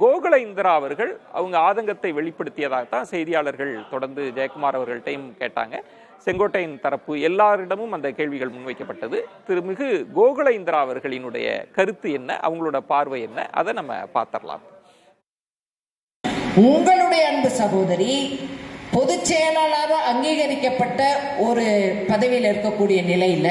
கோகுல இந்திரா அவர்கள் அவங்க ஆதங்கத்தை வெளிப்படுத்தியதாகத்தான் செய்தியாளர்கள் தொடர்ந்து ஜெயக்குமார் அவர்கள்ட்டையும் கேட்டாங்க. செங்கோட்டையின் தரப்பு எல்லாரிடமும் அந்த கேள்விகள் முன்வைக்கப்பட்டது. திருமிகு கோகுல இந்திரா அவர்களினுடைய கருத்து என்ன, அவங்களோட பார்வை என்ன, அதை நம்ம பார்த்தரலாம். உங்களுடைய அன்பு சகோதரி பொதுச் செயலாளராக அங்கீகரிக்கப்பட்ட ஒரு பதவியில் இருக்கக்கூடிய நிலையில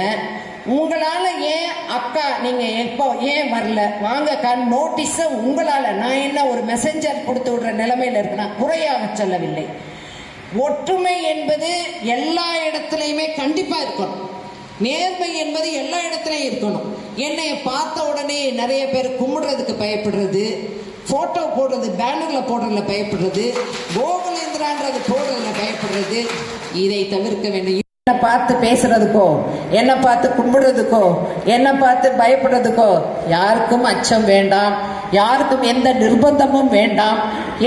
உங்களால ஏன் அக்கா நீங்க எப்போ ஏன் வரல வாங்க நோட்டீஸ உங்களால நான் என்ன ஒரு மெசஞ்சர் கொடுத்து விடுற நிலைமையில இருக்கு. நான் குறையாக சொல்லவில்லை. ஒற்றுமை என்பது எல்லா இடத்துலையுமே கண்டிப்பா இருக்கணும். நேர்மை என்பது எல்லா இடத்துலையும் இருக்கணும். என்னை பார்த்த உடனே நிறைய பேர் கும்பிடுறதுக்கு பயப்படுறது, போட்டோ போடுறது, பேனர்ல போடுறதுல பயப்படுறது, கோகுலேந்திரான்றது போடுறதுல பயப்படுறது, இதை தவிர்க்க வேண்டும். என்ன பார்த்து பேசுறதுக்கோ, என்ன பார்த்து கும்பிடுறதுக்கோ, என்ன பார்த்து பயப்படுறதுக்கோ யாருக்கும் அச்சம் வேண்டாம். யாருக்கும் எந்த நிர்பந்தமும் வேண்டாம்.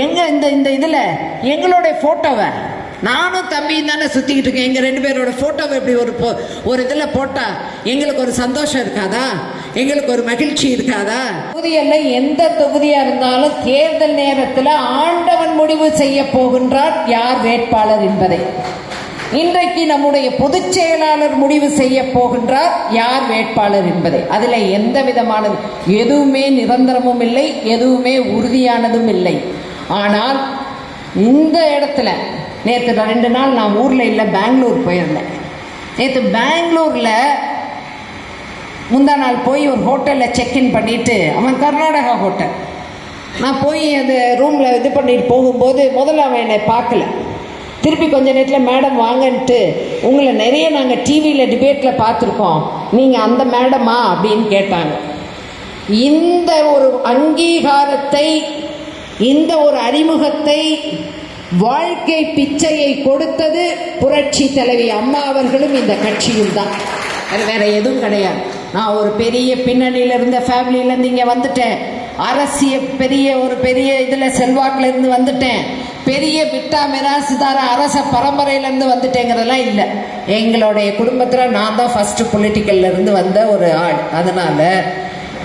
எங்க இந்த இதுல எங்களுடைய போட்டோவை நானும் தம்பியும் தானே சுத்திக்கிட்டு இருக்கேன். எங்க 2 பேரோட போட்டோவை எப்படி ஒரு இதுல போட்டா எங்களுக்கு ஒரு சந்தோஷம் இருக்காதா? எங்களுக்கு ஒரு மகிழ்ச்சி இருக்காதா? தொகுதியில எந்த தொகுதியா இருந்தாலும் தேர்தல் நேரத்தில் ஆண்டவன் முடிவு செய்ய போகின்றார் யார் வேட்பாளர் என்பதை. இன்றைக்கு நம்முடைய பொதுச் செயலாளர் முடிவு செய்ய போகின்றார் யார் வேட்பாளர் என்பதை. அதுல எந்த விதமானது எதுவுமே நிரந்தரமும் இல்லை, எதுவுமே உறுதியானதும் இல்லை. ஆனால் இந்த இடத்துல நேற்று 2 நாள் நான் ஊர்ல இல்லை, பெங்களூர் போயிருந்தேன். நேற்று பெங்களூர்ல முந்தா நாள் போய் ஒரு ஹோட்டல்ல செக்இன் பண்ணிட்டு, அவன் கர்நாடகா ஹோட்டல், நான் போய் அந்த ரூம்ல இது பண்ணிட்டு போகும்போது முதல்ல அவன் என்னை பார்க்கல. திருப்பி கொஞ்ச நேரத்தில் மேடம் வாங்கன்ட்டு, உங்களை நிறைய நாங்கள் டிவியில் டிபேட்டில் பார்த்துருக்கோம், நீங்கள் அந்த மேடமா அப்படின்னு கேட்டாங்க. இந்த ஒரு அங்கீகாரத்தை, இந்த ஒரு அறிமுகத்தை, வாழ்க்கை பிச்சையை கொடுத்தது புரட்சி தலைவி அம்மா அவர்களும் இந்த கட்சியும் தான். அது வேற எதுவும் கிடையாது. நான் ஒரு பெரிய பின்னணியில இருந்த ஃபேமிலியிலேருந்து இங்கே வந்துட்டேன். பெரிய இதில் செல்வாக்கில் இருந்து வந்துட்டேன். பெரிய விட்டா மிராசுதார அரச பரம்பரையிலேருந்து வந்துட்டேங்கிறதெல்லாம் இல்லை. எங்களுடைய குடும்பத்தில் நான் தான் ஃபர்ஸ்ட் பொலிட்டிக்கல்ல இருந்து வந்த ஒரு ஆள். அதனால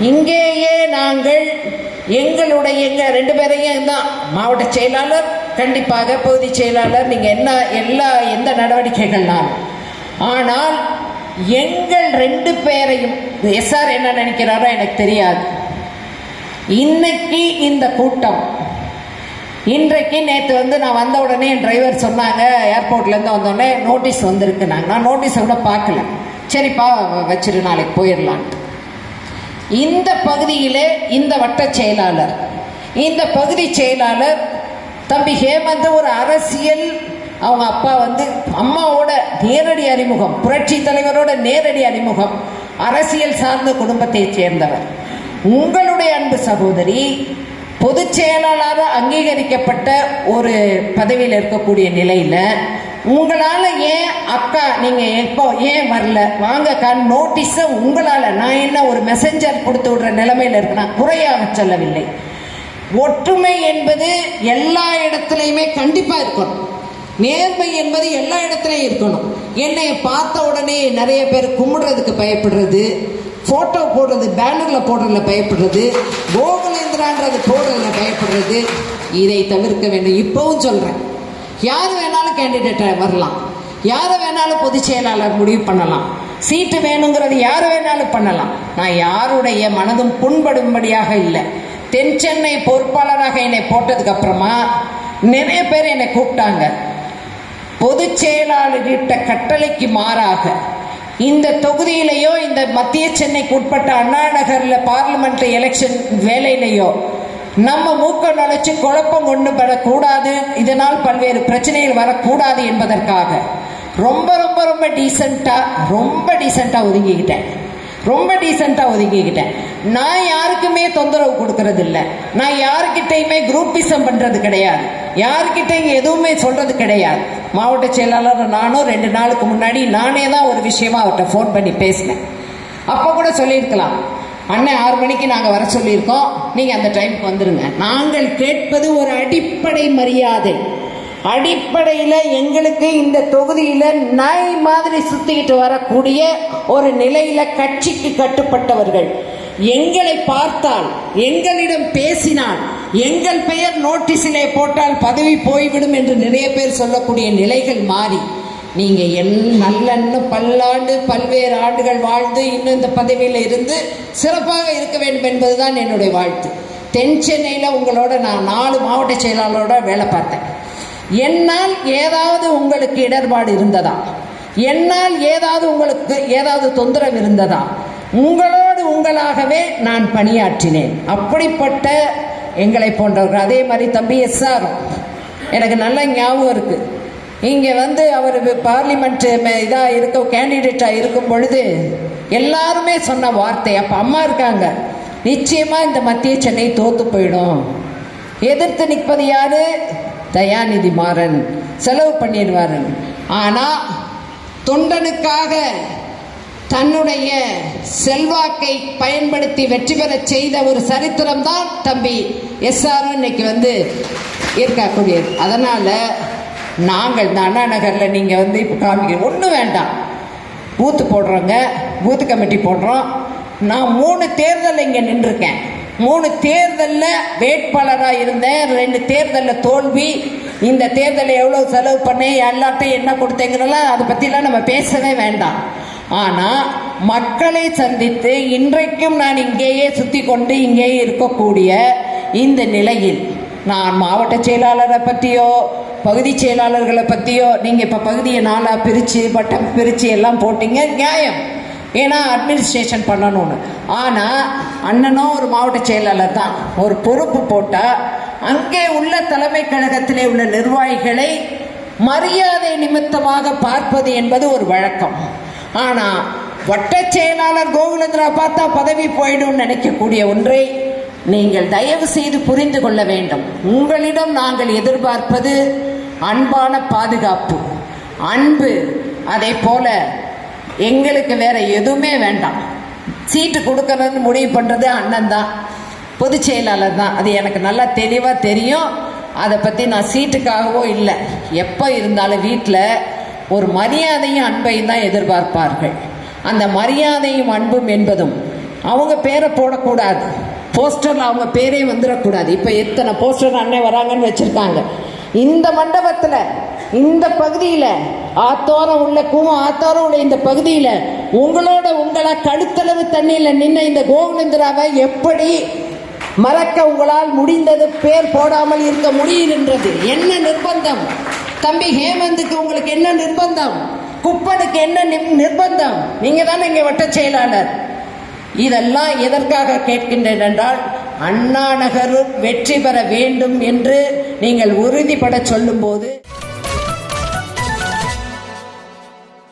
இங்கேயே நாங்கள் எங்களுடைய எங்க 2 பேரையும் தான் மாவட்ட செயலாளர், கண்டிப்பாக பகுதி செயலாளர், நீங்க எந்த நடவடிக்கைகள்னாலும். ஆனால் எங்கள் 2 பேரையும் எஸ்ஆர் என்ன நினைக்கிறாரோ எனக்கு தெரியாது. இன்னைக்கு இந்த கூட்டம், இன்றைக்கு நேற்று நான் வந்த உடனே என் டிரைவர் சொன்னாங்க, ஏர்போர்ட்லேருந்து வந்தோடனே நோட்டீஸ் வந்திருக்கு. நான் நோட்டீஸை கூட பார்க்கல. சரிப்பா வச்சிரு, நாளைக்கு போயிடலாம். இந்த பகுதியிலே இந்த வட்ட செயலாளர், இந்த பகுதி செயலாளர் தம்பி ஹேமந்த் ஒரு அரசியல், அவங்க அப்பா அம்மாவோட நேரடி அறிமுகம், புரட்சி தலைவரோட நேரடி அறிமுகம், அரசியல் சார்ந்த குடும்பத்தை சேர்ந்தவர். உங்களுடைய அன்பு சகோதரி பொதுச் செயலாளராக அங்கீகரிக்கப்பட்ட ஒரு பதவியில் இருக்கக்கூடிய நிலையில உங்களால ஏன் அக்கா நீங்க எப்போ ஏன் வரல வாங்க நோட்டீஸ உங்களால நான் என்ன ஒரு மெசஞ்சர் கொடுத்து விடுற நிலைமையில இருக்கு. நான் குறையாக சொல்லவில்லை. ஒற்றுமை என்பது எல்லா இடத்துலையுமே கண்டிப்பா இருக்கணும். நேர்மை என்பது எல்லா இடத்துலையும் இருக்கணும். என்னை பார்த்த உடனே நிறைய பேர் கும்பிடுறதுக்கு பயப்படுறது, போட்டோ போடுறது, பேனர்ல போடுறதுல பயப்படுறது, கோகுலேந்திரான்றது போடுறதுல பயப்படுறது, இதை தவிர்க்க வேண்டும். இப்பவும் சொல்றேன், யார் வேணாலும் கேண்டிடேட்டா வரலாம், யாரை வேணாலும் பொதுச் செயலாளர் முடிவு பண்ணலாம், சீட்டு வேணுங்கிறது யாரு வேணாலும் பண்ணலாம். நான் யாருடைய மனதும் புண்படும்படியாக இல்லை. தென் சென்னை பொறுப்பாளராக என்னை போட்டதுக்கு அப்புறமா நிறைய பேர் என்னை கூப்பிட்டாங்க. பொதுச் செயலாளர்கிட்ட கட்டளைக்கு மாறாக இந்த தொகுதியிலேயோ இந்த மத்திய சென்னைக்கு உட்பட்ட அண்ணா நகர்ல பார்லிமெண்ட் எலெக்ஷன் வேலையிலேயோ நம்ம மூக்க நுழைச்சு குழப்பம் கொண்டு வரக்கூடாது, இதனால் பல்வேறு பிரச்சனைகள் வரக்கூடாது என்பதற்காக ரொம்ப ரொம்ப ரொம்ப டீசெண்டா ஒதுங்கிக்கிட்டேன். நான் யாருக்குமே தொந்தரவு கொடுக்கறது இல்லை. நான் யாருக்கிட்டையுமே குரூப்பிசம் பண்றது கிடையாது. யாருக்கிட்டையும் எதுவுமே சொல்றது கிடையாது. மாவட்ட செயலாளர் நானும் 2 நாளுக்கு முன்னாடி நானே தான் ஒரு விஷயமா அவர்கிட்ட ஃபோன் பண்ணி பேசினேன். அப்ப கூட சொல்லியிருக்கலாம், அண்ணன் 6 மணிக்கு நாங்கள் வர சொல்லியிருக்கோம், நீங்க அந்த டைமுக்கு வந்துருங்க. நாங்கள் கேட்பது ஒரு அடிப்படை மரியாதை. அடிப்படையில் எங்களுக்கு இந்த தொகுதியில நாய் மாதிரி சுத்திக்கிட்டு வரக்கூடிய ஒரு நிலையில கட்சிக்கு கட்டுப்பட்டவர்கள் எங்களை பார்த்தால், எங்களிடம் பேசினால், எங்கள் பெயர் நோட்டீஸிலே போட்டால் பதவி போய்விடும் என்று நிறைய பேர் சொல்லக்கூடிய நிலைகள் மாறி நீங்க இன்னும் பல்லாண்டு பல்வேறு ஆண்டுகள் வாழ்ந்து இன்னும் இந்த பதவியில் இருந்து சிறப்பாக இருக்க வேண்டும் என்பதுதான் என்னுடைய வாழ்த்து. தென் சென்னையில் உங்களோட நான் 4 மாவட்ட செயலாளரோட வேலை பார்த்தேன். என்னால் ஏதாவது உங்களுக்கு இடர்பாடு இருந்ததா? என்னால் ஏதாவது உங்களுக்கு ஏதாவது தொந்தரவு இருந்ததா? உங்களோடு உங்களாகவே நான் பணியாற்றினேன். அப்படிப்பட்ட எங்களை போன்றவர்கள். அதே மாதிரி தம்பி SR எனக்கு நல்ல ஞாபகம் இருக்கு. இங்கே வந்து அவர் பார்லிமெண்ட் இதாக இருக்க கேண்டிடேட்டாக இருக்கும் பொழுது எல்லாருமே சொன்ன வார்த்தை, அப்போ அம்மா இருக்காங்க, நிச்சயமாக இந்த மத்திய சென்னை தோத்து போயிடும். எதிர்த்து நிற்பது யாரு? தயாநிதி மாறன் செலவு பண்ணிடுவார். ஆனால் தொண்டனுக்காக தன்னுடைய செல்வாக்கை பயன்படுத்தி வெற்றி பெற செய்த ஒரு சரித்திரம் தான் தம்பி SR இன்னைக்கு வந்து இருக்கக்கூடியது. அதனால் நாங்கள் இந்த அண்ணா நகரில் நீங்கள் வந்து இப்போ காமிக்க ஒன்றும் வேண்டாம், பூத்து போடுறோங்க, பூத்து கமிட்டி போடுறோம். நான் 3 தேர்தல் இங்கே நின்றுருக்கேன். 3 தேர்தலில் வேட்பாளராக இருந்தேன். 2 தேர்தலில் தோல்வி. இந்த தேர்தலில் எவ்வளோ செலவு பண்ணேன், எல்லாத்தையும் என்ன கொடுத்தேங்கிறலாம் அதை பற்றிலாம் நம்ம பேசவே வேண்டாம். ஆனால் மக்களை சந்தித்து இன்றைக்கும் நான் இங்கேயே சுற்றி கொண்டு இங்கேயே இருக்கக்கூடிய இந்த நிலையில் நான் மாவட்ட செயலாளரை பற்றியோ பகுதி செயலாளர்களை பற்றியோ, நீங்கள் இப்போ பகுதியை 4ஆக பிரித்து வட்டம் பிரித்து எல்லாம் போட்டிங்க, நியாயம், ஏன்னா அட்மினிஸ்ட்ரேஷன் பண்ணணும்னு. ஆனால் அண்ணனும் ஒரு மாவட்ட செயலாளர் தான். ஒரு பொறுப்பு போட்டால் அங்கே உள்ள தலைமை கழகத்திலே உள்ள நிர்வாகிகளை மரியாதை நிமித்தமாக பார்ப்பது என்பது ஒரு வழக்கம். ஆனால் வட்ட செயலாளர் கோகுலேந்திரா பார்த்தா பதவி போயிடும் நினைக்கக்கூடிய ஒன்றை நீங்கள் தயவு செய்து புரிந்து கொள்ள வேண்டும். உங்களிடம் நாங்கள் எதிர்பார்ப்பது அன்பான பாதுகாப்பு, அன்பு. அதே போல எங்களுக்கு வேற எதுவுமே வேண்டாம். சீட்டு கொடுக்கறதுன்னு முடிவு பண்ணுறது அண்ணன் தான், பொதுச் செயலாளர் தான். அது எனக்கு நல்லா தெளிவாக தெரியும். அதை பற்றி நான் சீட்டுக்காகவோ இல்லை, எப்போ இருந்தாலும் வீட்டில் ஒரு மரியாதையும் அன்பையும் தான் எதிர்பார்ப்பார்கள். அந்த மரியாதையும் அன்பும் என்பதும் அவங்க பேரை போடக்கூடாது, போஸ்டரில் அவங்க பேரே வந்துடக்கூடாது. இப்போ எத்தனை போஸ்டர் அண்ணன் வராங்கன்னு வச்சுருக்காங்க. இந்த மண்டபத்தில் இந்த பகுதியில் ஆத்தோரம் உள்ள ஆத்தோரம் உள்ள இந்த பகுதியில் உங்களை கழுத்தளவு தண்ணியில் நின்ன இந்த கோகுலேந்திராவை எப்படி மறக்க உங்களால் முடிந்தது? பேர் போடாமல் இருக்க முடியுன்றது என்ன நிர்பந்தம்? தம்பி ஹேமந்துக்கு உங்களுக்கு என்ன நிர்பந்தம்? குப்பனுக்கு என்ன நிர்பந்தம்? நீங்க தானே இங்கே வட்ட செயலாளர். இதெல்லாம் எதற்காக கேட்கின்றேன் என்றால், அண்ணா நகர் வெற்றி பெற வேண்டும் என்று நீங்கள் உறுதிபட சொல்லும் போது